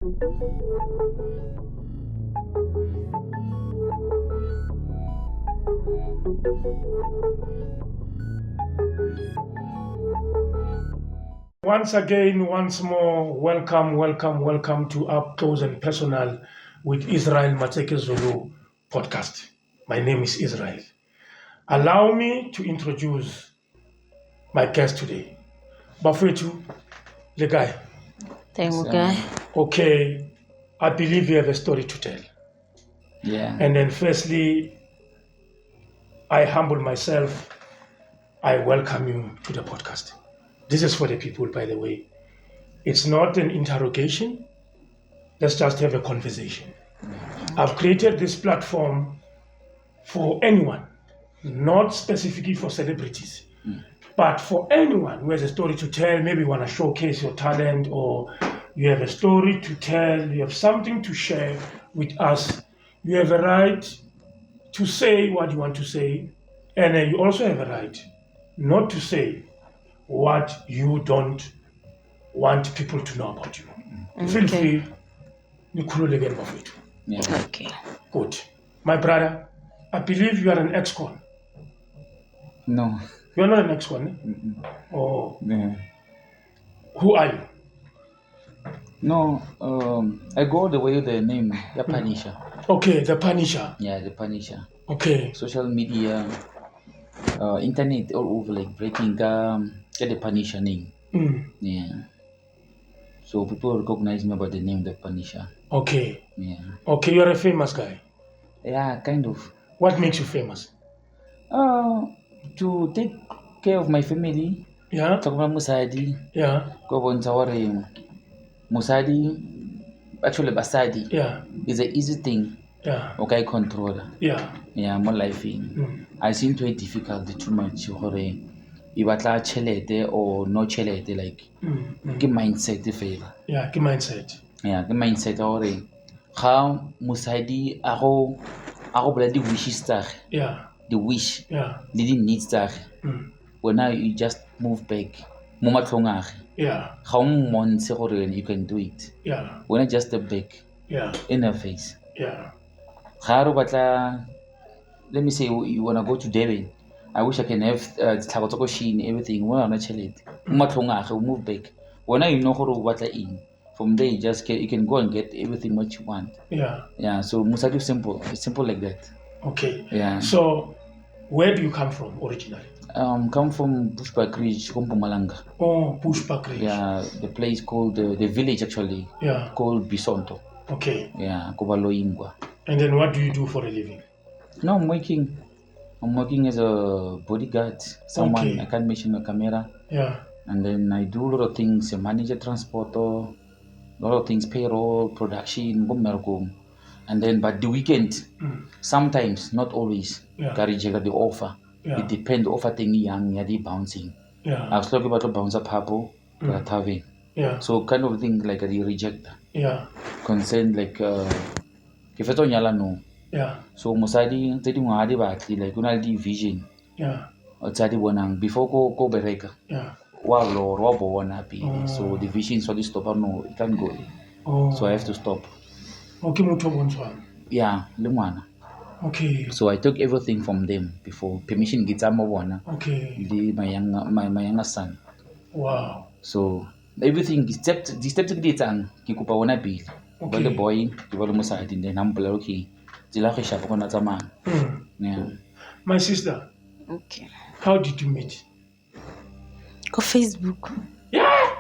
Once again, once more, welcome to Up Close and Personal with Israel Mateke Zulu podcast. My name is Israel. Allow me to introduce my guest today. Bafetu, the guy. Thank you, guy. Okay, I believe you have a story to tell. Yeah. And then firstly, I humble myself. I welcome you to the podcast. This is for the people, by the way. It's not an interrogation. Let's just have a conversation. I've created this platform for anyone, not specifically for celebrities, but for anyone who has a story to tell. Maybe you want to showcase your talent, or you have a story to tell, you have something to share with us. You have a right to say what you want to say, and you also have a right not to say what you don't want people to know about you. Feel free. Yeah. Okay. Good. My brother, I believe you are an ex-con. No. You are not an ex-con. Oh, Yeah. who are you? No. I go the way with the name, the Punisher. Okay, the Punisher. Yeah, the Punisher. Okay. Social media, internet all over, like breaking get the Punisher name. Yeah. So people recognize me by the name the Punisher. Okay. Yeah. Okay, you're a famous guy. Yeah, kind of. What makes you famous? To take care of my family. Yeah? Talk about Musadi. Yeah? Go on to Musadi. Actually, Basadi Yeah? is an easy thing. Yeah? Okay, controller. Yeah? Yeah, more life in. I seem to be difficult too much. Hore, you batla chelete or no chelete, like give mindset the favor. Yeah, give mindset. Yeah, the mindset hore. How Musadi aho bloody wishes tag. Yeah? The wish Yeah? didn't need tag. When now you just move back. Moma tlongage. Yeah? How months hore you can do it. Yeah? When I just step back Yeah? in her face. Yeah? Garo batla, let me say you wanna go to Devon. I wish I can have tlhago sheen everything. When I'm not chilling, move back. When you know how to batla in, from there you can go and get everything what you want. Yeah? Yeah. So Musadu simple. It's simple like that. Okay. Yeah. So, where do you come from originally? Come from Bushback Ridge, Mpumalanga. Oh, Bushback Ridge. Yeah, the place called the village actually Yeah? called Bisonto. Okay. Yeah, Kubaloingwa. And then what do you do for a living? No, I'm working as a bodyguard. Someone Okay. I can't mention the camera. Yeah? And then I do a lot of things, manage a transporter, a lot of things, payroll, production, and then but the weekend, sometimes, not always, Yeah. Garijega the offer. Yeah. It depends offer thing young, the bouncing. I Yeah? was talking about the bouncer papo, tave. Yeah? So kind of thing like the reject, Yeah? concern like Kifeto nyala no. Yeah? So Musadi tedi mwadi batli like unaldi vision. Yeah? Otsadi bonang before go bereka. Yeah? So the vision so this stop no it can't go. Oh. So I have to stop. Okay, mutho bontswana. Yeah, lemwana. Okay. So I took everything from them before permission gets bona. Okay. My younger son. Wow. So everything the steps to get on kikupa wona bill. But the boy develop Musadi and then I'm okay. Zila ke shapa kona tsamana. Yeah. My sister, Okay. how did you meet? Go Facebook. Yeah!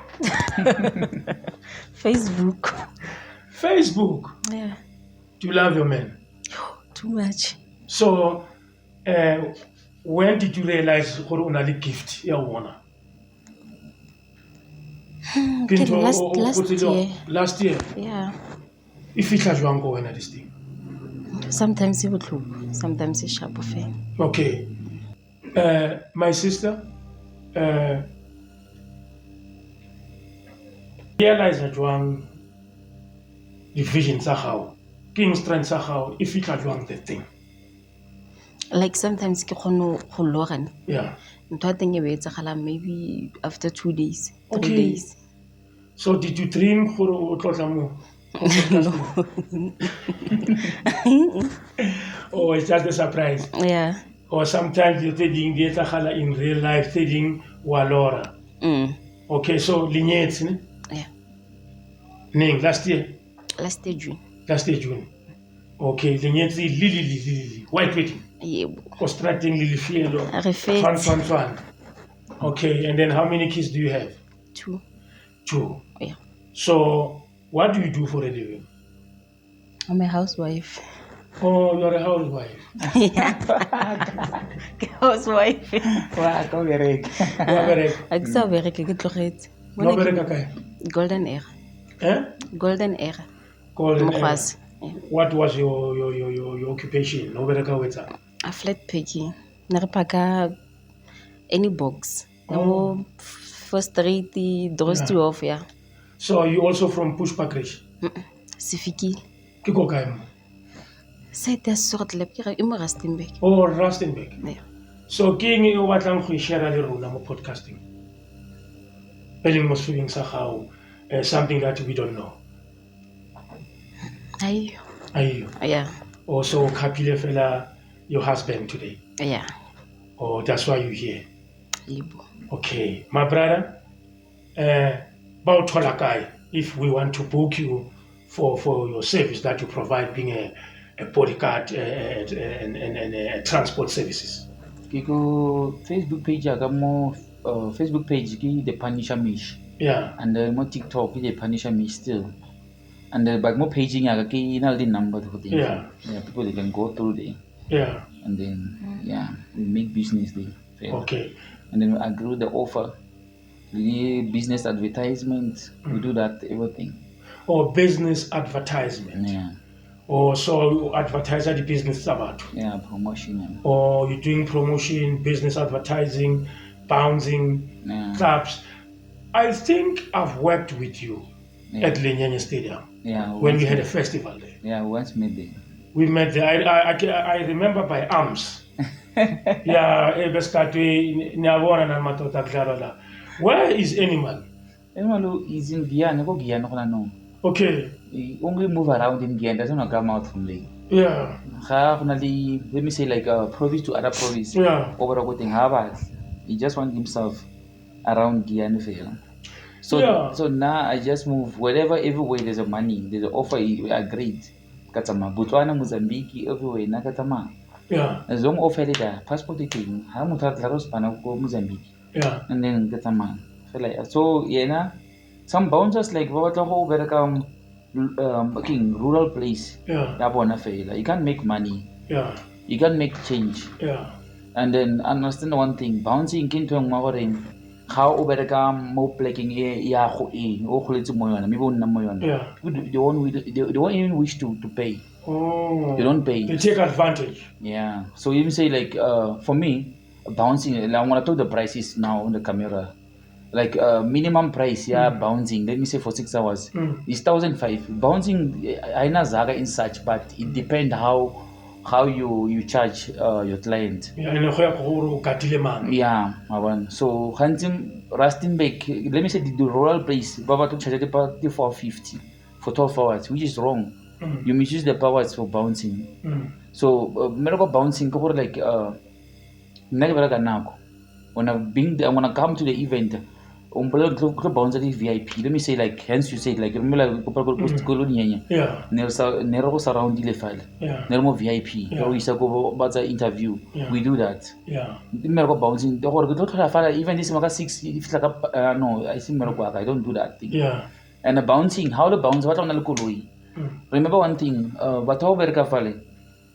Facebook. Facebook. Yeah. Do you love your man? Too much. So, when did you realize gore o na le gift ya wona? Okay, last year. Last year. Yeah. E fihla jwang go wena this thing? Sometimes it would look, sometimes it's sharp of it. Okay. My sister, realize jwang the vision sa gago. King strength sa gago e fihla jwang the thing. Like sometimes ke kgone go logan. Yeah. Ntho ya teng e be etsagala maybe after 2 days, 3 Okay. days. So did you dream gore o tlotla mo? Or it's just a surprise. Yeah. Or sometimes you're taking the in real life, taking Walora. Okay, so lignets, Yeah. Ning, last year, Last June. June. Okay, lignets, Lily, white wedding, Yeah. constructing Lily Fielo, Reflect. Fan. Okay, and then how many kids do you have? 2. 2. Yeah. So, what do you do for a living? I'm a housewife. Oh, you're a housewife. Housewife. Wa ka o bereka. Wa bereka? A ke sa bereka ke tlogetse. Wa bereka kae? Golden Era. Eh? Golden Era. Golden Era. Mokgwasi. Yeah. What was your occupation? No bereka o etsa? A flat packing. Ne re paka any box. Oh. First rate, doors to off, yeah. So you also from Pushpa Krish? Sifiki. Ke go kae mo? Site ya sort lab ke e mo Rustenburg. Oh, Rustenburg. Yeah. So ke eng o batlang go share le rona mo podcasting? Peleng mo swing sa gago, something that we don't know. Ayo. Yeah. Also kapile fela your husband today. Yeah. Oh, that's why you're here. Libo. Okay, my brother, if we want to book you for your service that you provide, being a bodyguard and transport services. Ke go Facebook page ya ka mo Facebook page ke the Punisher Mish. Yeah. And mo TikTok ke the Punisher Mish still. And but mo paging ya ka ke na the number for the. Yeah. Yeah, people they can go through there. Yeah. And then we make business there. Okay. And then we agree the offer, the business advertisement, we do that, everything. Or business advertisement. Yeah. Or so you advertise the business about. Yeah, promotion. Yeah. Or you're doing promotion, business advertising, bouncing, clubs. I think I've worked with you at Lenyanya Stadium. Yeah. When we had a festival there. Yeah, we once met there. We met there. I remember by arms. Yeah, where is Animal? Animal is in Guyana. Go Guyana, no. Okay. He only move around in Guyana. Doesn't come out from there. Yeah. Let me say like province to other province. Yeah. Over a good thing. He just wants himself around Guyana. So now I just move wherever, everywhere there's a money, there's an offer. We agreed. Katama, Botswana, Mozambique, everywhere. Nakatama. Yeah. As long offer the passport thing, how much have go Mozambique? Yeah. And then get a man. So some bouncers like what the whole welcome rural place. Yeah. You can't make money. Yeah. You can't make change. Yeah. And then understand one thing, bouncing into Mawarin, how overcome more plaking they won't even wish to pay. Oh. They don't pay. They take advantage. Yeah. So even say like for me, bouncing, I want to talk the prices now on the camera. Like minimum price, bouncing, let me say for 6 hours, is 1,500. Bouncing, I know Zaga in such, but it depends how you charge your client. Yeah, so hunting Rustenburg, let me say the rural place, Baba to charge the 450 for 12 hours, which is wrong. You misuse the powers for bouncing. So medical bouncing cover like when I'm gonna come to the event, bounce at the VIP. Let me say like hence you say like remember yeah. Nero surround the file. Yeah. Nero VIP. Or we go about the interview. Yeah. We do that. Yeah. The medical bouncing. The even this maka 6 if like no, I see medical I don't do that thing. Yeah. And the bouncing, how the bounce, what on the remember one thing, what how very carefully.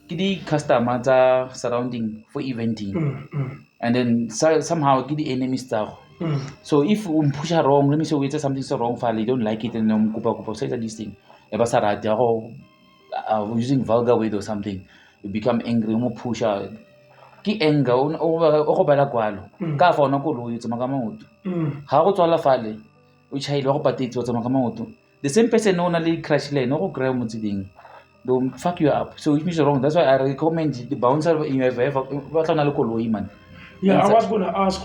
Kidi customer surrounding for eventing. And then somehow get the enemy style. So if we push her wrong, let me say we say something so wrong, you don't like it, and say this thing. Using vulgar word or something, you become angry, you push her. Ki anger, o bala kwalo. Ka fa ona ko lo yitsa makamaoto. Ha go tswala fale, o chaile go patetse tsa makamaoto. The same person no na le crash lane, no go grab motsiding. Don't fuck you up. So if it's wrong, that's why I recommend the bouncer in your man. Yeah, I was gonna ask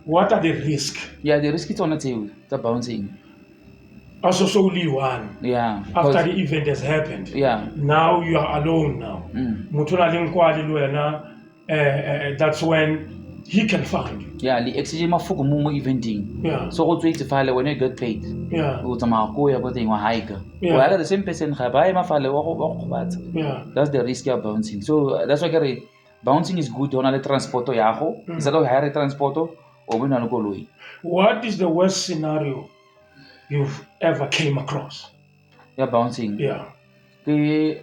what are the risks? Yeah, the risk is on the table, the bouncing. Also, solely one. Yeah. After the event has happened. Yeah. Now you are alone now. Motho a leng kwa le wena, that's when he can find you. Yeah, le exchange mafoko mo eventing. Yeah. So go tswetse file when you get paid. Yeah. O tsamaya go ya go teng wa hike. Yeah. Well, the same person ga ba e mafale wa go batsa. Yeah. That's the risk of bouncing. So that's why I say bouncing is good on the transporto ya go. Instead of hire transporto o bona le koloi. What is the worst scenario you've ever came across? Yeah, bouncing. Yeah. Ke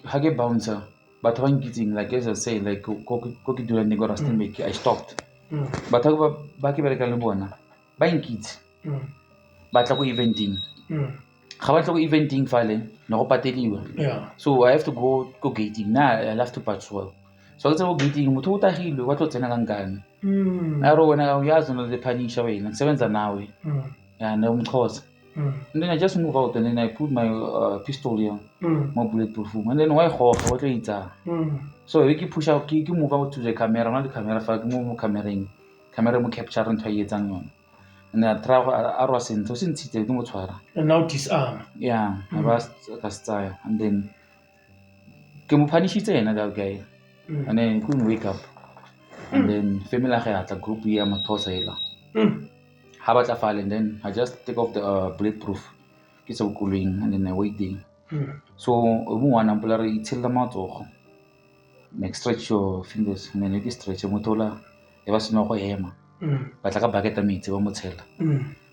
ha ke bouncer. But when getting like as I say like go ke dula nego Rustenburg, I stopped. But ba ke bereka le bona. Ba inkitse. Ba tla go eventing. Ga ba tla go eventing fale no go pateliwa. Yeah. So I have to go gating. Now I have to patrol. So it's go gating motho o tagilwe wa tlo tsena ka ngane. A ro wena o yazi no le panisha wena ngisebenza nawe. Yeah, no umxhosa. And then I just move out and then I put my pistol here, my bulletproof. And then why go what later? So we keep push out, keep move out to the camera, not the camera, for move camera mo capture and try it on. And I try I was in to since it no twara. And now disarm. Yeah, I was style and then ke mo punish it another guy. And then he couldn't wake up. And then family at a group here ma thosa ela. How about I fall and then I just take off the bulletproof, get some cooling, and then I waiting. So one ampulary till the mouth make stretch your fingers and then you stretch your motola. There was no hema, but like a bucket of meat, one motel.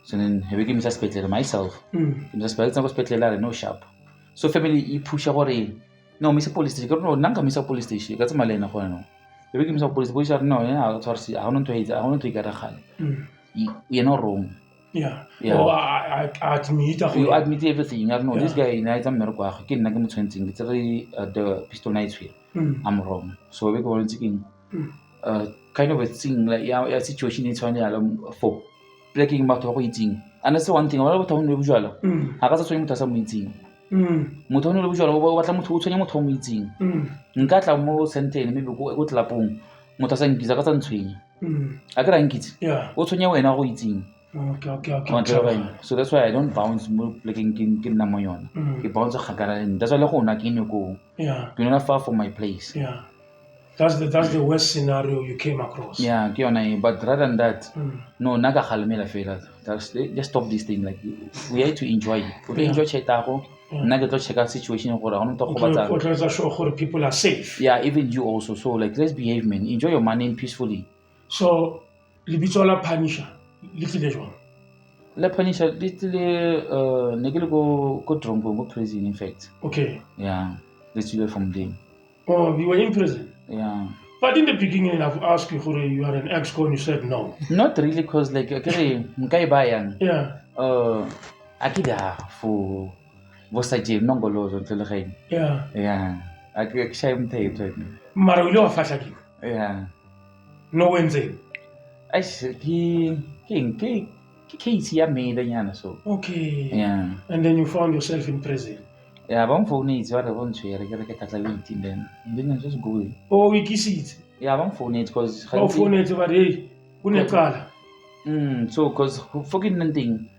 So then we give me a spectator myself. Give me a spectator, no sharp. So family, you push away. No, Mr. Police Station, no, Nanka Mr. Police Station, that's my lane of one. We give me some police station, no, yeah, I want to hate, I want to get a hand. You're not wrong. Yeah. Yeah. Oh, I admit. You admit everything. I know this guy in America. He can't give me 20. Literally, the pistol nights here. I'm wrong. So we go on thinking, kind of a thing like a situation is funny. For breaking about what eating. And that's one thing. What about town usual? I got a swing to some meeting. Muton usual. What I'm to tell you about meeting. Nkatla mo sentence maybe go to Lapong. Motasan Gizakatan swing. I got it. Yeah. What's on your way now eating? Okay. So that's why I don't bounce more like in Namoyon. He bounce a hagara and that's all I go. Yeah. You're not far from my place. Yeah. That's the worst scenario you came across. Yeah, but rather than that, no, naga halmela fela. That's just stop this thing. Like we have to enjoy. We enjoy Chetako. Naga to check out situation for I talk about that. Sure people are safe. Yeah, even you also. So like let's behave, man. Enjoy your money peacefully. So libitola panisha. Little one. La panisha little negil go drunk go prison in fact. Okay. Yeah. Let's do it from there. Oh, you were in prison? Yeah. But in the beginning I've asked you whether you are an ex-con, you said no. Not really, cause like okay, mkai bayan. Yeah. Akida for vosa jib nongolozo ntlelegeng. Yeah. Yeah. Akishaya mthetho. Mara ule wa fahla ke. Yeah. No wenzeni. Ke case ya made nyana so. Okay. Yeah. And then you found yourself in prison. Yeah, bang phone is what I want to hear. I get tatla waiting then. Then I just go. Oh, ikisithe. Yeah, bang phone it cause Oh, phone it but hey, kunecala. So cause fucking nothing.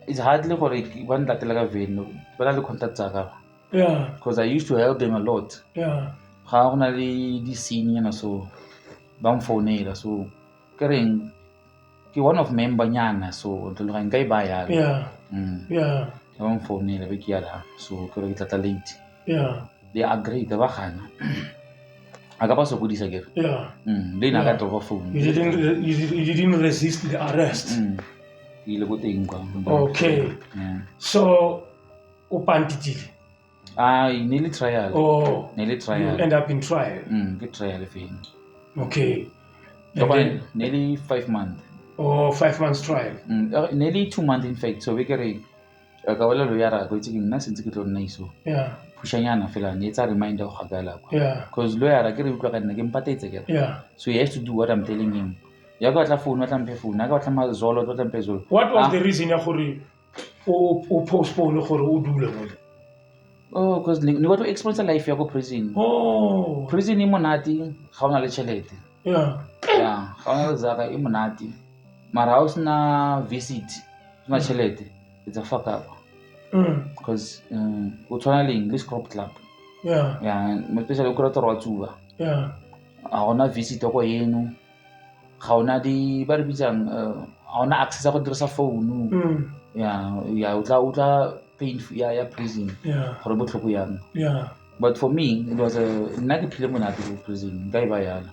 It's hardly for one that like a vein, but I contact Zaka. Yeah. Because I used to help them a lot. Yeah. How only this senior so bang phone it so carrying one of member nyana so until I guy buy Yeah. Yeah. Bang phone it a kiara so correct at late. Yeah. They agree the bahana. I got also good again. Yeah. Then I got over phone. You didn't resist the arrest. Okay. Yeah. So upantitile. Nearly trial. Oh. Nearly trial. You end up in trial. Good trial thing. Okay. And then, nearly 5 months. Oh, 5 months trial. Nearly 2 months in fact. So we carry a kawala lawyer go taking nothing to get on nice. Yeah. Pushanyana fela it's a reminder of Hagala. Yeah. Because lawyer I get look at again patate again. Yeah. So he has to do what I'm telling him. Ya got la phone, what I'm pay phone. I got my zolo, what I'm pay zolo. What was the reason ya gore o postpone gore o dule mo? Oh, because you got to experience a life ya go prison. Oh. Prison e monati, ga ona le chelete. Yeah. Yeah, ga ona le zaka e monati. Mara ha o sna visit, sna chelete. It's a fuck up. because o tshwana le English Crop Club. Yeah. Yeah, especially o kry-a wa tsuba. Yeah. Ga gona visitor ko eno. Ga ona di ba re bitsang ga ona access go dirisa phone. Yeah, o tla pain ya prison. Yeah. Gore botlhoko yang. Yeah. But for me, it was nna ke phile monate ko prison. Nka e ba yala.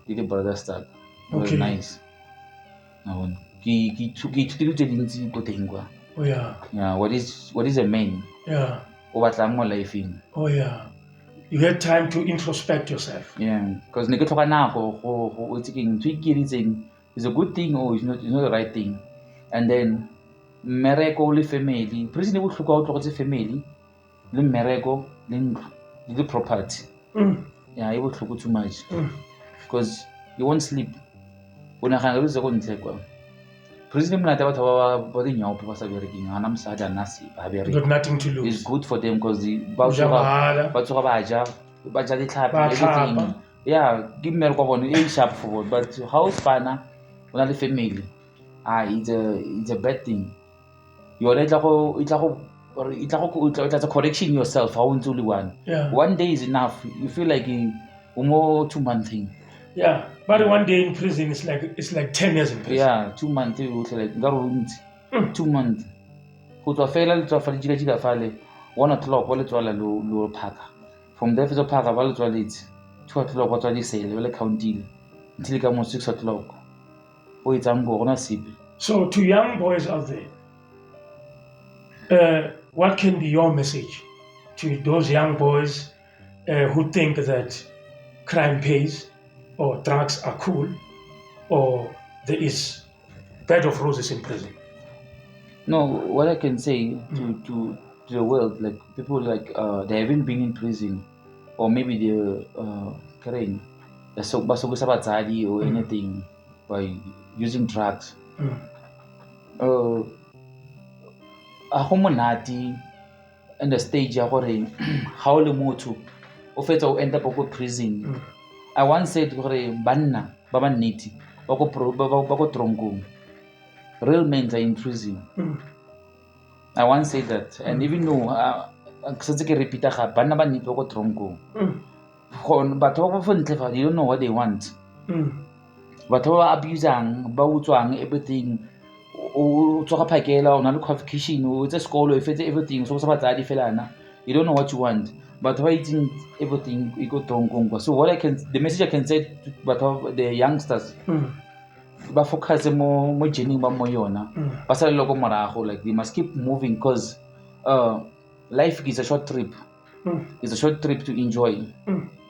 Le the brother start. It was Okay. nice. Ke ithutile tse dintsi ko teng kwa. Oh yeah. Yeah, what is a man? Yeah. O batlang mo life-eng. Oh yeah. You had time to introspect yourself. Yeah, because ne ke tlhoka nako go itse keng ntho e ke itseng is a good thing or it's not the right thing. And then mmereko le family, prison e botlhokwa o tlogetse family le mmereko le ntlo le the property. Yeah, e botlhoko too much. Because you won't sleep. O nagana le go ntle kwa. Prison monate batho ba dinyaope ba sa berekeng ana mosadi a nna se ba You bereke. got nothing to lose. It's good for them because Ba ja mahala. ba tsoga ba ja ditlhapi Ba everything. tlhapa. Yeah, give me kwa bone e sharp for bone, but house pana ona le family. It's a bad thing. Yona itla go correction yourself how ntse le one. Yeah. One day is enough. You feel like more 2 month thing. Yeah. But one day in prison is like 10 years in prison. Yeah, 2 months you like ngaro 2 months. Go tswa fela le tswa fa le jiga fale 1 o'clock le tswa lo phaka. From there to phaka ba le tswa late 2 o'clock ba tswa di sele le countile until ka mo 6 o'clock. O itsang go gona sipe. So to young boys out there, what can be your message to those young boys who think that crime pays or drugs are cool or there is bed of roses in prison? No, what I can say to the world, like people like they haven't been in prison or maybe they're carrying basogisa batsadi or anything by using drugs. A go monate in the stage ya gore ga o le motho o fetsa o end up go prison. I once said gore banna ba ba nnete ba go tronkong. Real men are in prison. I once said that, and even though setse ke repeata ga banna ba nnete ba go tronkong. Batho ba fontle fa they don't know what they want. Batho ba abusang ba utswang everything. O tsoga phakela o na le qualification o tse sekolo e fetse everything so sa batsadi felana. You don't know what you want. But why eating everything e go tronkong. So the message I can say to the youngsters ba focus mo journey ba mo yona ba sa le go morago, like they must keep moving because life is a short trip. It's a short trip to enjoy.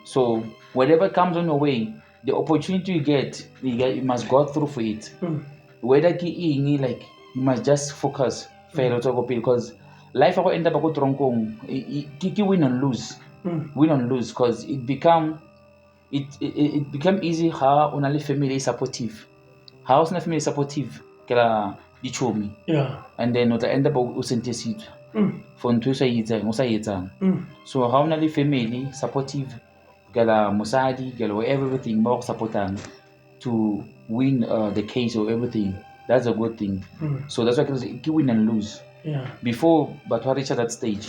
So whatever comes on your way, the opportunity you get, you must go through for it. Whether like you must just focus because life go end up go tronkong ke win and lose. Win and lose because it become easy how only family supportive. How is family supportive kala dichomi. Yeah. And then o end up o sentesitswe for ntwe sa etsang. So how only family supportive kala mosadi kala everything ba go supportang to win the case or everything. That's a good thing. So that's why I can win and lose. Yeah. Before but to reach that stage,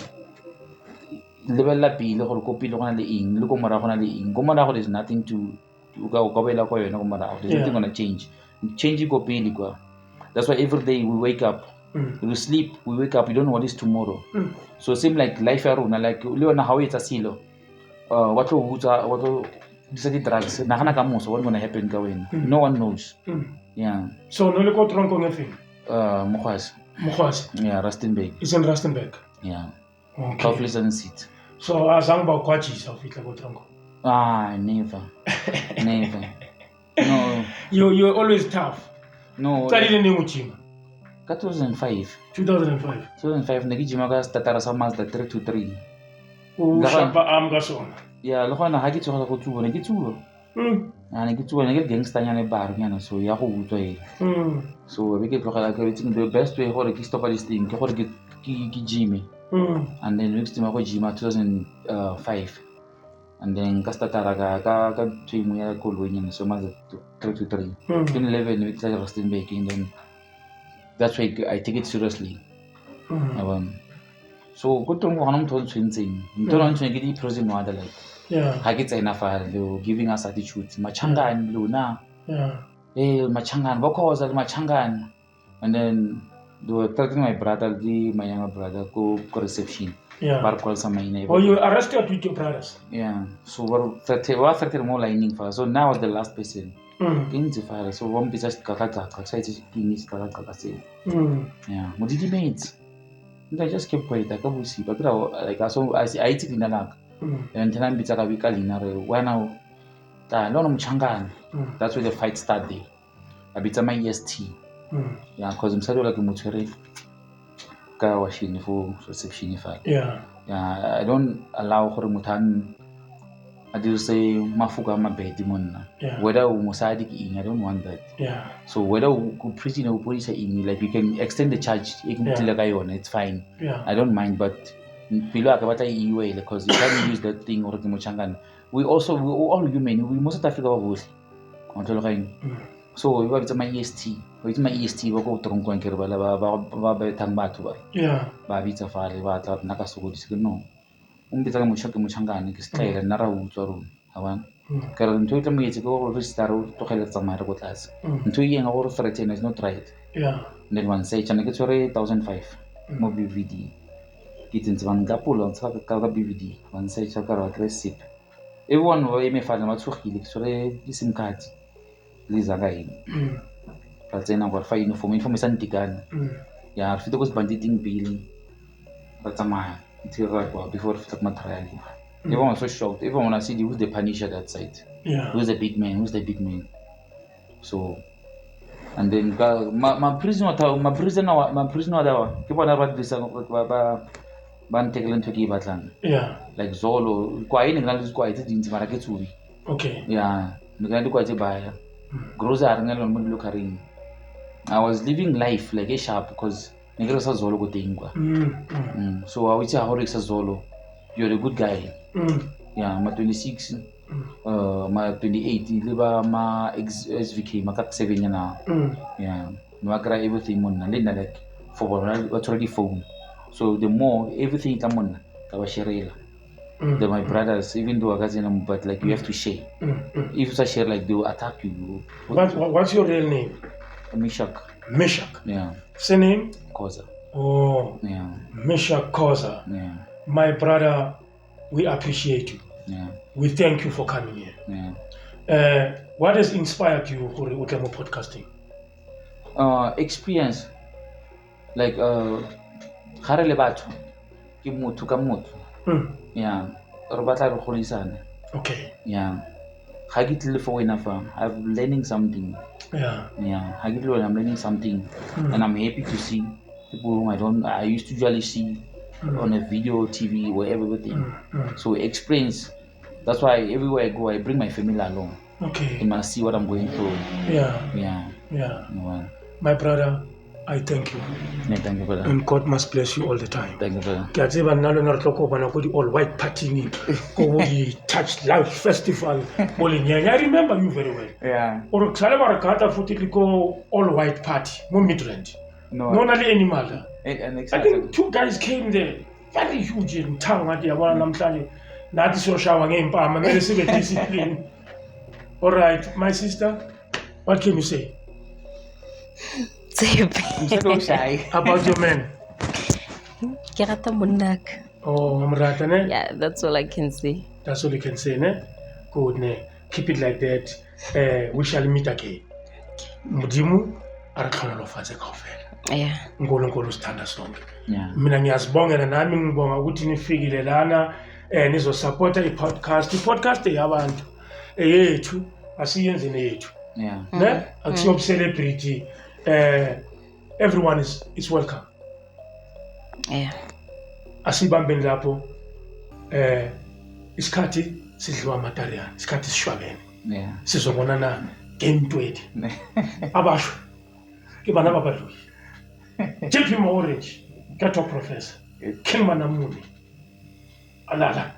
level la pile gore ko pile gona le eng le ko morago na le eng go morago there's nothing to go bela ko yona go morago. There's nothing gonna change. Change go pile kwa. That's why every day we wake up, we sleep, we wake up, we don't know what is tomorrow. So same like life ya rona, like le yona how etsa silo. What to decide drugs. Nagana ka moso what's gonna happen ka wena. No one knows. Yeah. So no le go tronkong efeng? Mokhwasi. Yeah, Rustenburg. It's in Rustenburg. Yeah. Okay. Kaufleisen seat. So azang ba kwatshisa o fitla go tronkong? Never. Never. No. You're always tough. No. Tsalile neng o gym? Ka 2005. 2005. 2005 ne ke gym ka startera sa Mazda 323. O shapa arm ka sona. Yeah, le gona ha ke tsoga go tsuba ne ke tsuba. Ne ke tsuba ne ke gangster nyane bar nyana so ya go utswa e. So be ke tlogela ke itse the best way gore ke stop this thing ke gore ke gym. And then next time I go gym 2005. And then ka startera ka team ya koloi nyana so Mazda 323. 2011 we started Rustenburg and then that's why I take it seriously. So go to one to twenty. Don't to get the prison water like. Yeah. I get enough. They were giving us attitudes. Machangan, Luna. Yeah. Hey, Machangan. What cause that Machangan? And then they were telling my brother, my younger brother, go reception. Yeah. Bar calls some my neighbor. Oh, you arrested with your brothers? Yeah. So we're 30 more lining for. So now was the last person. Into fire. So one piece of kakaka, excited penis, kakaka. Yeah. What did you mean? And I just kept quiet. I can't see. But like I saw, I ate it in the lag. And then I'm bit of a week in a when now. That's where the fight started. I beat my EST. Yeah, because I'm sorry like a mutual car washing for reception. Yeah. Yeah, I don't allow her mutan. I do say mafuga my bed Yeah. whether musadik in, I don't want that. Yeah. So whether prison or police in, like you can extend the charge, it's fine. Yeah. I don't mind, but below akabata iwe because you can't use that thing or the muchangan. We all human. We most Africa was so we have my EST. We my EST. We go to Tronco and Kerbala. Ba Tambatuba. Yeah. Babita Fale, Bata, Nakasugo. No. Umbita Muchanga, Straight and Nara Utorum. Havan. Current 2 years ago, restart to Hellet Samara class. And 2 years old 13 is not right. Yeah. Then one say, Chanakatore 1005. Mobi VD. Kittens one gapul on Saka BVD. One say Chakara receipt. Everyone will me find out so helix, so they sim card. Lisa guy. But then I got fine information from Santigan. Yeah, if it was banditing bill, but I'm before it material. Everyone was so shocked. Everyone I see who's the Punisher that side. Yeah. Who's the big man? So, and then my prisoner, people are this ban tekelen to give batlang. Yeah. Like Zolo, quite in English, quite in Maraketsubi. Okay. Yeah, Megandi quite a buyer. Groza Arnel on Mulukarin. I was living life like a sharp because Negrasa Zolo go tingwa. So I would say Horix Zolo, you're a good guy. Yeah, my 26, my 28, live my SVK, my 7 now. Yeah, no, I cry everything on Linda like for what's already phone. So the more everything come on, I was sharing. My brothers, even though I got them, but like you have to share. If you share, like they will attack you. What's your real name? Meshach. Meshach. Yeah. Surname? Koza. Oh. Yeah. Meshach Koza. Yeah. My brother, we appreciate you. Yeah. We thank you for coming here. Yeah. What has inspired you for Utemo podcasting? Experience. Like Harele batho ke motho ka motho. Yeah, re batla re golisana. Okay. Yeah. Ha ke tle for enough. I'm learning something. Yeah. Yeah. Ha ke tle I'm learning something and I'm happy to see people whom I used to usually see on a video, TV, wherever everything. So experience. That's why everywhere I go I bring my family along. Okay. They must see what I'm going through. Yeah. Yeah. Yeah. No. My brother, I thank you. Yeah, thank you, brother. And God must bless you all the time. Thank you, brother. Ke a tseba nna le nna re tlo kopana ko di all white partying ko bo di touch life festival mo Lenyane. I remember you very well. Yeah. Or tlhale ba re kata futhi le ko all white party mo Midrand. No. No na le animal. And I think 2 guys came there, very huge in town ngathi yabona namhlanje nathi siyoshawa ngempama mele sibe discipline. All right, my sister, what can you say I'm so shy. about your man? Ke rata monnak. Oh, amrata ne? Yeah, that's all I can say. That's all you can say, ne? Good, ne? Keep it like that. We shall meet again. Mudimu arakholofatse kaofela. Yeah. Nkulunkulu sithanda sonke. Yeah. Mina ngiyazibongela nami ngibonga ukuthi nifikile lana nizosupporta i-podcast yabantu eyethu asiyenze nethu. Yeah. Ne? Akusiyo celebrity. Everyone is welcome. Yeah. Asibambeni lapho isikhathi sidliwa amatariyana, isikhathi sishwabene. Yeah. Sizobonana nge-20. Abasho ke bana ba badloi. JP Orange, Gato Professor, Kenman Amuni. Alala.